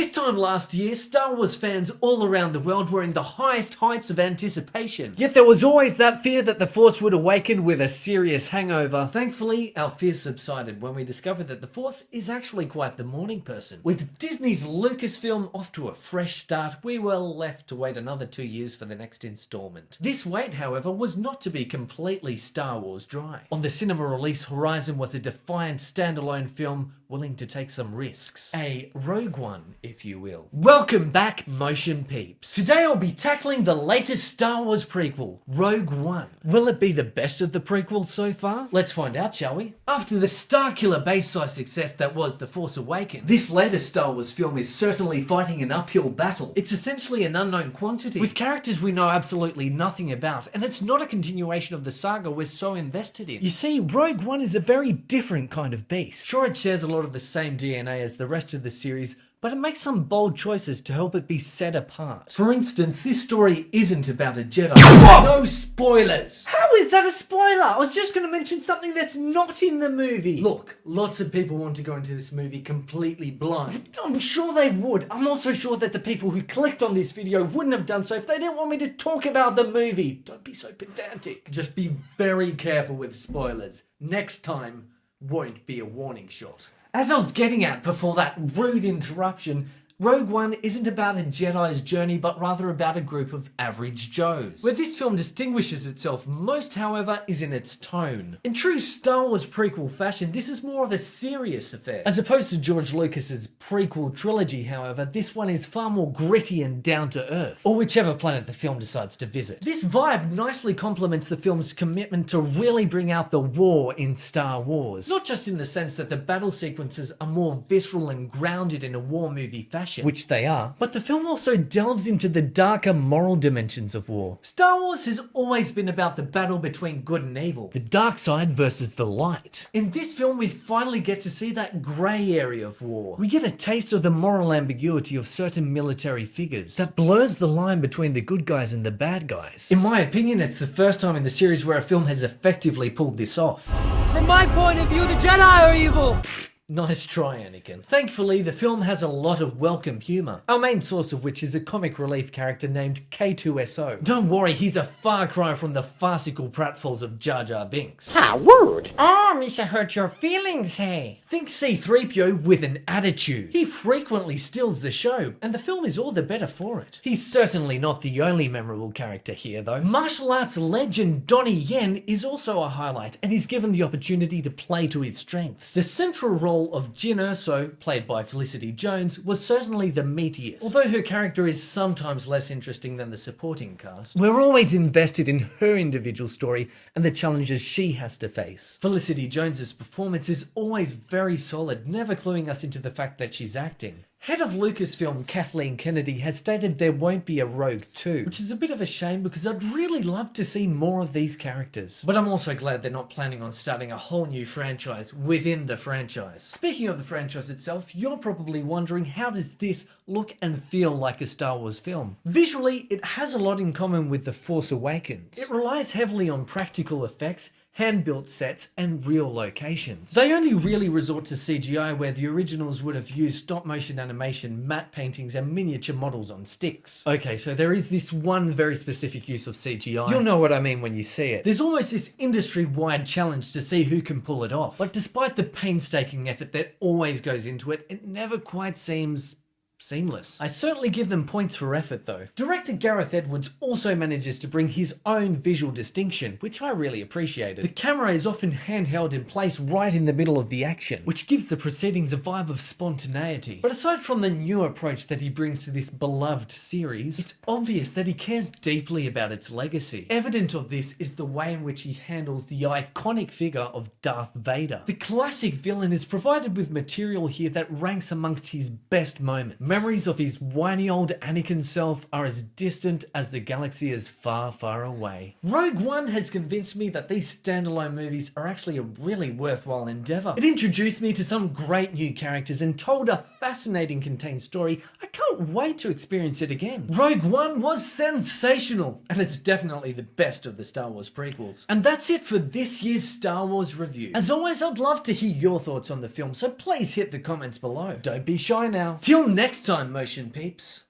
This time last year, Star Wars fans all around the world were in the highest heights of anticipation. Yet there was always that fear that the Force would awaken with a serious hangover. Thankfully, our fears subsided when we discovered that the Force is actually quite the morning person. With Disney's Lucasfilm off to a fresh start, we were left to wait another 2 years for the next installment. This wait, however, was not to be completely Star Wars dry. On the cinema release horizon was a defiant standalone film willing to take some risks. A Rogue One, if you will. Welcome back, motion peeps. Today I'll be tackling the latest Star Wars prequel, Rogue One. Will it be the best of the prequels so far? Let's find out, shall we? After the star-killer base-size success that was The Force Awakens, this latest Star Wars film is certainly fighting an uphill battle. It's essentially an unknown quantity, with characters we know absolutely nothing about, and it's not a continuation of the saga we're so invested in. You see, Rogue One is a very different kind of beast. Sure, it shares a lot of the same DNA as the rest of the series, but it makes some bold choices to help it be set apart. For instance, this story isn't about a Jedi. No spoilers! How is that a spoiler? I was just going to mention something that's not in the movie. Look, lots of people want to go into this movie completely blind. I'm sure they would. I'm also sure that the people who clicked on this video wouldn't have done so if they didn't want me to talk about the movie. Don't be so pedantic. Just be very careful with spoilers. Next time won't be a warning shot. As I was getting at before that rude interruption, Rogue One isn't about a Jedi's journey, but rather about a group of average Joes. Where this film distinguishes itself most, however, is in its tone. In true Star Wars prequel fashion, this is more of a serious affair. As opposed to George Lucas's prequel trilogy, however, this one is far more gritty and down to earth, or whichever planet the film decides to visit. This vibe nicely complements the film's commitment to really bring out the war in Star Wars. Not just in the sense that the battle sequences are more visceral and grounded in a war movie fashion, which they are, but the film also delves into the darker moral dimensions of war. Star Wars has always been about the battle between good and evil, the dark side versus the light. In this film, we finally get to see that grey area of war. We get a taste of the moral ambiguity of certain military figures that blurs the line between the good guys and the bad guys. In my opinion, it's the first time in the series where a film has effectively pulled this off. From my point of view, the Jedi are evil! Nice try, Anakin. Thankfully, the film has a lot of welcome humour, our main source of which is a comic relief character named K2SO. Don't worry, he's a far cry from the farcical pratfalls of Jar Jar Binks. Ah, word! Oh, Misa hurt your feelings, hey? Think C-3PO with an attitude. He frequently steals the show, and the film is all the better for it. He's certainly not the only memorable character here, though. Martial arts legend Donnie Yen is also a highlight, and he's given the opportunity to play to his strengths. The central role of Jyn Erso, played by Felicity Jones, was certainly the meatiest, although her character is sometimes less interesting than the supporting cast. We're always invested in her individual story and the challenges she has to face. Felicity Jones's performance is always very solid, never cluing us into the fact that she's acting. Head of Lucasfilm Kathleen Kennedy has stated there won't be a Rogue 2, which is a bit of a shame because I'd really love to see more of these characters. But I'm also glad they're not planning on starting a whole new franchise within the franchise. Speaking of the franchise itself, you're probably wondering, how does this look and feel like a Star Wars film? Visually, it has a lot in common with The Force Awakens. It relies heavily on practical effects, hand-built sets, and real locations. They only really resort to CGI where the originals would have used stop-motion animation, matte paintings, and miniature models on sticks. Okay, so there is this one very specific use of CGI. You'll know what I mean when you see it. There's almost this industry-wide challenge to see who can pull it off. But despite the painstaking effort that always goes into it, it never quite seems seamless. I certainly give them points for effort though. Director Gareth Edwards also manages to bring his own visual distinction, which I really appreciated. The camera is often handheld in place right in the middle of the action, which gives the proceedings a vibe of spontaneity. But aside from the new approach that he brings to this beloved series, it's obvious that he cares deeply about its legacy. Evident of this is the way in which he handles the iconic figure of Darth Vader. The classic villain is provided with material here that ranks amongst his best moments. Memories of his whiny old Anakin self are as distant as the galaxy is far, far away. Rogue One has convinced me that these standalone movies are actually a really worthwhile endeavour. It introduced me to some great new characters and told a fascinating contained story I can't cannot wait to experience it again. Rogue One was sensational, and it's definitely the best of the Star Wars prequels. And that's it for this year's Star Wars review. As always, I'd love to hear your thoughts on the film, so please hit the comments below. Don't be shy now. Till next time, motion peeps.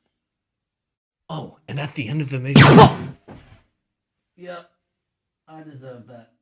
Oh, and at the end of the movie... Yeah, I deserve that.